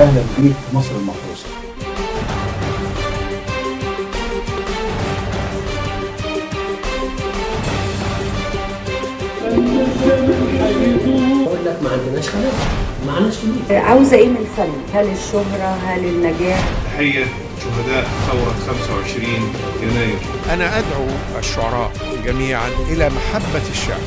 اهلا بيك مصر المحروسه. بقول لك ما عندناش خلاف، ما عندناش فلوس. عاوزه ايه من الفن؟ هل الشهره؟ هل النجاح؟ تحيه شهداء ثوره 25 يناير. انا ادعو الشعراء جميعا الى محبه الشعر.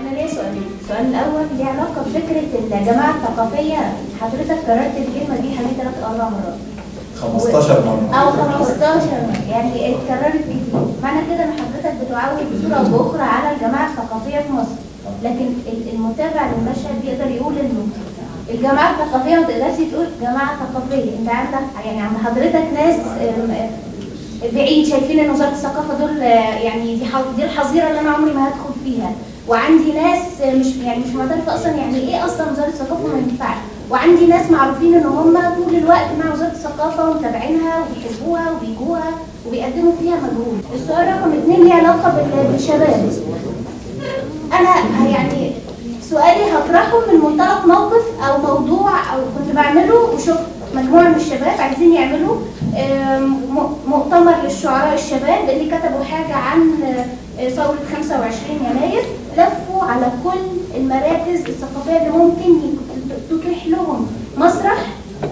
أنا ليا سؤالين، السؤال الأول ليه علاقة بفكرة الجماعة الثقافية، حضرتك كررت الكلمة دي حوالي 3 أو 4 مرات. 15 مرة أو 15 مرة، يعني اتكررت كتير، معنى كده إن حضرتك بتعود بصورة أو بأخرى على الجماعة الثقافية في مصر، لكن المتابع للمشهد بيقدر يقول إنه الجماعة الثقافية ما تقدرش تقول جماعة ثقافية، أنت عندك يعني عند حضرتك ناس بعيد شايفين إن وزارة الثقافة دول يعني دي الحظيرة اللي أنا عمري ما هدخل فيها. وعندي ناس مش معترفه اصلا يعني ايه اصلا وزاره الثقافه ما ينفعش، وعندي ناس معروفين ان هم طول الوقت مع وزاره الثقافه ومتابعينها وبيحبوها وبيجوها وبيقدموا فيها مجهود. السؤال رقم 2 ليه علاقه بالشباب. انا يعني سؤالي هطرحه من منطلق موقف او موضوع او كنت بعمله وشفت مجموعه من الشباب عايزين يعملوا مؤتمر للشعراء الشباب اللي كتبوا حاجه عن ثورة 25 يناير، لفوا على كل المراكز الثقافية اللي ممكن تتيح لهم مسرح،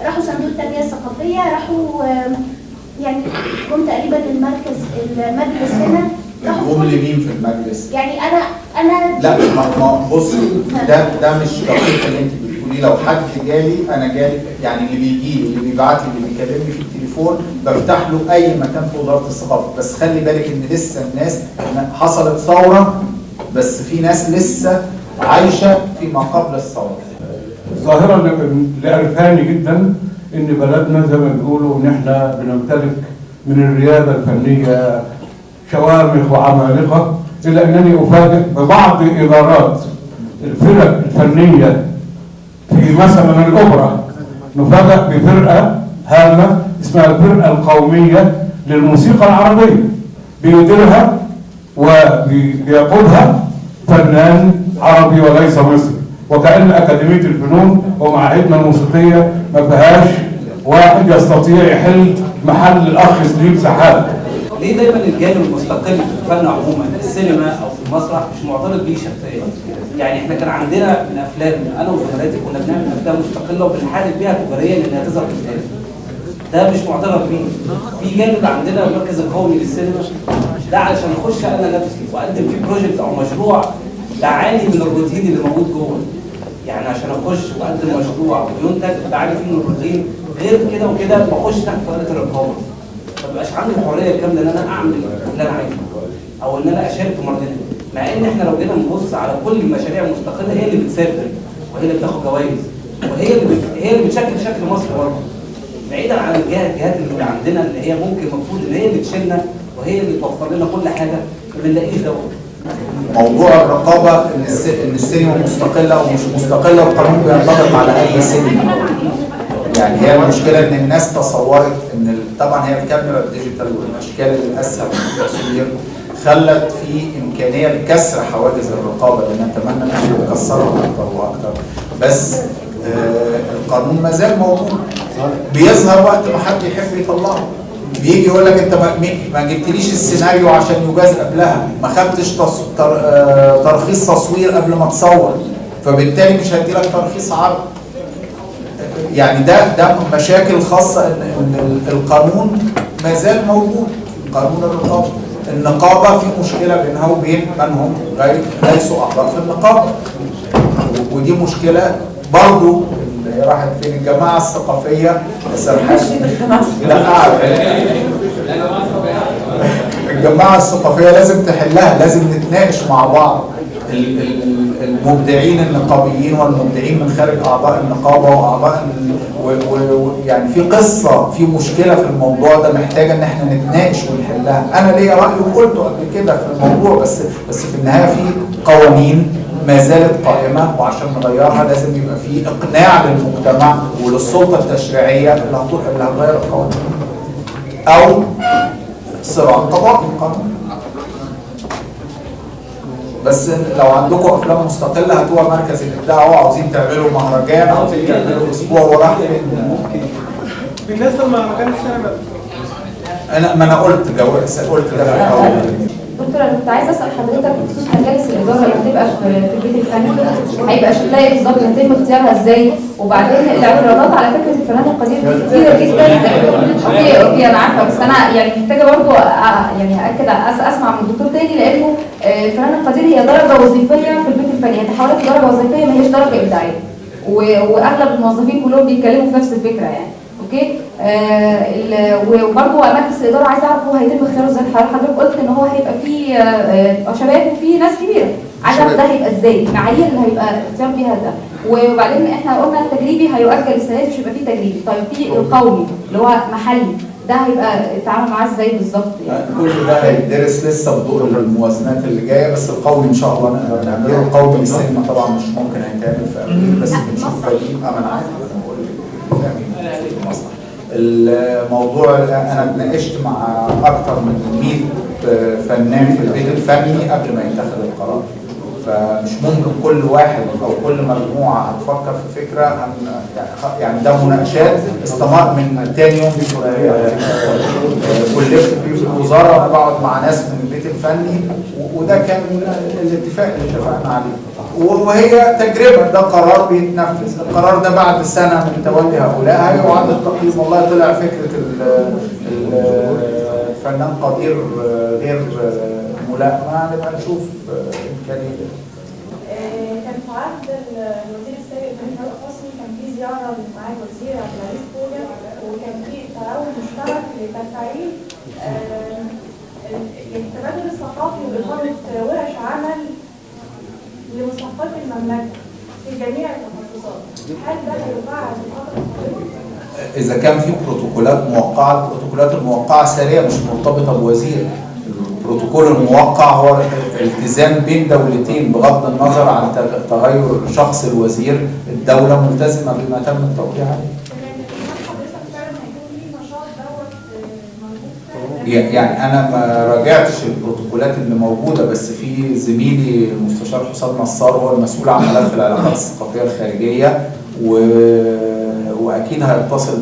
راحوا صندوق التربية الثقافية، راحوا يعني جم تقريبا المجلس هنا. جم لمين في المجلس؟ يعني أنا لا ما بصي، ده مش دقيق اللي انت بتقوليه. لو حد جالي انا جالي، يعني اللي بيجي لي اللي بيبعت لي اللي بيكلمني في التليفون بفتح له اي مكان في وزاره الثقافه، بس خلي بالك ان لسه الناس حصلت ثوره بس في ناس لسه عايشه فيما قبل الثوره. ظاهره اللي قرفاني جدا ان بلدنا زي ما بيقولوا ان احنا بنمتلك من الرياده الفنيه شوامخ وعمالقه، الا انني افاجئ ببعض ادارات الفرق الفنيه في مثلا الاوبرا. نفاجئ بفرقه هامه اسمها الفرقه القوميه للموسيقى العربيه، بيديرها وبيقودها فنان عربي وليس مصري، وكأن أكاديمية الفنون ومعاهدنا الموسيقية ما فيهاش واحد يستطيع يحل محل الأخ سليم سحاب. ليه دايما الجانب المستقل في الفن عموما في السينما او في المسرح مش معترض بيه شخصيا؟ يعني احنا كان عندنا من افلام انا وزملاتي كنا بنعمل افلام مستقله وبنحارب بيها تجاريا انها تظهر في التاريخ. ده مش معترض بيه. في جانب عندنا المركز القومي للسينما ده علشان اخش انا نفسي واقدم فيه بروجكت او مشروع بعاني من الروتين اللي موجود جوه. يعني عشان اخش واقدم مشروع وينتج بعاني فيه من الروتين، غير كده وكده بخش تحت طائله الرقابه. ما بقاش عندي الحريه الكامله ان انا اعمل اللي انا عايزه او ان انا اشارك في مرضنا، مع ان احنا لو جينا نبص على كل المشاريع المستقله هي اللي بتسافر وهي اللي بتاخد جوائز وهي اللي بتشكل شكل مصر برضه، بعيدا عن الجهات اللي عندنا اللي هي ممكن المفروض ان هي اللي تشيلنا وهي اللي توفر لنا كل حاجه، ما بنلاقيش ده. موضوع الرقابه ان السينما مستقله او مش مستقله، القانون بينطبق على اي سينما. يعني هي المشكله ان الناس تصورت ان طبعا هي الكاميرا الديجيتال والاشكال الاسهل في التصوير خلت في امكانيه لكسر حواجز الرقابه، اللي نتمنى ان احنا نكسرها اكثر واكثر، بس القانون ما زال موجود. بيظهر وقت ما حد يحب يطلعه، بيجي يقول لك انت ما جبتليش السيناريو عشان يجاز قبلها، ما خدتش ترخيص تصوير قبل ما تصور، فبالتالي مش هدي لك ترخيص عرض. يعني ده مشاكل خاصه ان القانون ما زال موجود، قانون الرقابه. النقابه في مشكله بينها وبين من هم ليسوا اعضاء في النقابه، ودي مشكله برضو اللي راحت فين الجماعه الثقافيه سرحان. لا الجماعه الثقافيه لازم تحلها، لازم نتناقش مع بعض المبدعين النقابيين والمبدعين من خارج اعضاء النقابه واعضاء يعني في قصه، في مشكله في الموضوع ده محتاجه ان احنا نتناقش ونحلها. انا ليا راي وقلته قبل كده في الموضوع، بس في النهايه في قوانين ما زالت قائمه، وعشان نغيرها لازم يبقى في اقناع للمجتمع وللسلطه التشريعيه اللي هتغير القوانين، او صراع قضائي قانوني. بس لو عندكم افلام مستقله هاتوها مركز الابداع، هو عاوزين تعملوا مهرجان، عاوزين تعملوا اسبوع وراح ممكن. بالنسبه لمهرجان السينما ما انا قلت ده في الاول. دكتور انا كنت عايزه اسال حضرتك بخصوص مجالس الاداره اللي هتبقى في البيت الفني، هيبقى شكلها ايه بالظبط؟ هيتم اختيارها ازاي؟ وبعدين الاعتراضات على فكره الفنان القدير دي كتيره جدا. اوكي انا عارفه، بس انا يعني محتاجه برضه يعني اكد اسمع من الدكتور تاني، لانه الفنان القدير هي درجه وظيفيه في البيت الفني، هي تحولت لدرجه وظيفيه ما هيش درجه ابداعيه. واغلب الموظفين كلهم بيتكلموا في نفس الفكره يعني. اوكي وبرضه مجلس الاداره عايز اعرف هو هيتم اختياره ازاي؟ حضرتك قلت ان هو هيبقى فيه شباب وفي ناس كبيره، عايز اعرف ده هيبقى ازاي؟ المعايير اللي هيبقى اختيار بيها ده. وبعدين احنا قلنا التجريبي هيؤجل السنه دي، مش هيبقى فيه تجريبي. طيب في القومي اللي هو محلي، ده هيبقى التعامل معاه ازاي بالظبط يعني؟ كل ده هيدرس لسه بضوء الموازنات اللي جايه، بس القومي ان شاء الله نقدر نعمله. القومي للسينما طبعا مش ممكن هيتعمل في ابريل، بس بنشوف فريق انا عارف بقول لك الموضوع. انا اتناقشت مع اكثر من 100 فنان في البيت الفني قبل ما يتخذ القرار، فمش ممكن كل واحد او كل مجموعه هتفكر في فكره يعني ده مناقشات استمر من تاني يوم كلفت فيه في الوزاره، وانا بقعد مع ناس من البيت الفني، وده كان الاتفاق اللي اتفقنا عليه. وهي تجربه، ده قرار بيتنفذ. القرار ده بعد سنه من تولي هؤلاء هيعاد التقييم. والله طلع فكره الفنان قدير غير ملائمه، نبقى نشوف امكانيه. كان في عهد الوزير السابق بن فاروق حسني كان في زياره مع الوزير عبد العزيز فوجا، وكان في تعاون مشترك لتفعيل التبادل الثقافي وإقامة ورش عمل لمستحقات المملكة في جميع التخصصات. هل ده هيفعل في الفترة القادمة؟ إذا كان في بروتوكولات موقعة، البروتوكولات الموقعة سارية مش مرتبطة بوزير. البروتوكول الموقع هو التزام بين دولتين، بغض النظر عن تغير شخص الوزير، الدولة ملتزمة بما تم التوقيع عليه. يعني انا ما راجعتش البروتوكولات اللي موجوده، بس في زميلي المستشار حسام نصار هو المسؤول عن ملف العلاقات الثقافيه الخارجيه، واكيد هيتصل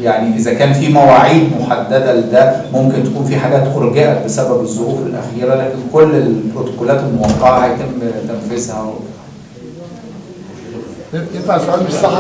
يعني اذا كان في مواعيد محدده لده. ممكن تكون في حاجات ارجئت بسبب الظروف الاخيره، لكن كل البروتوكولات الموقعه هيتم تنفيذها. ينفع سؤال مش صح؟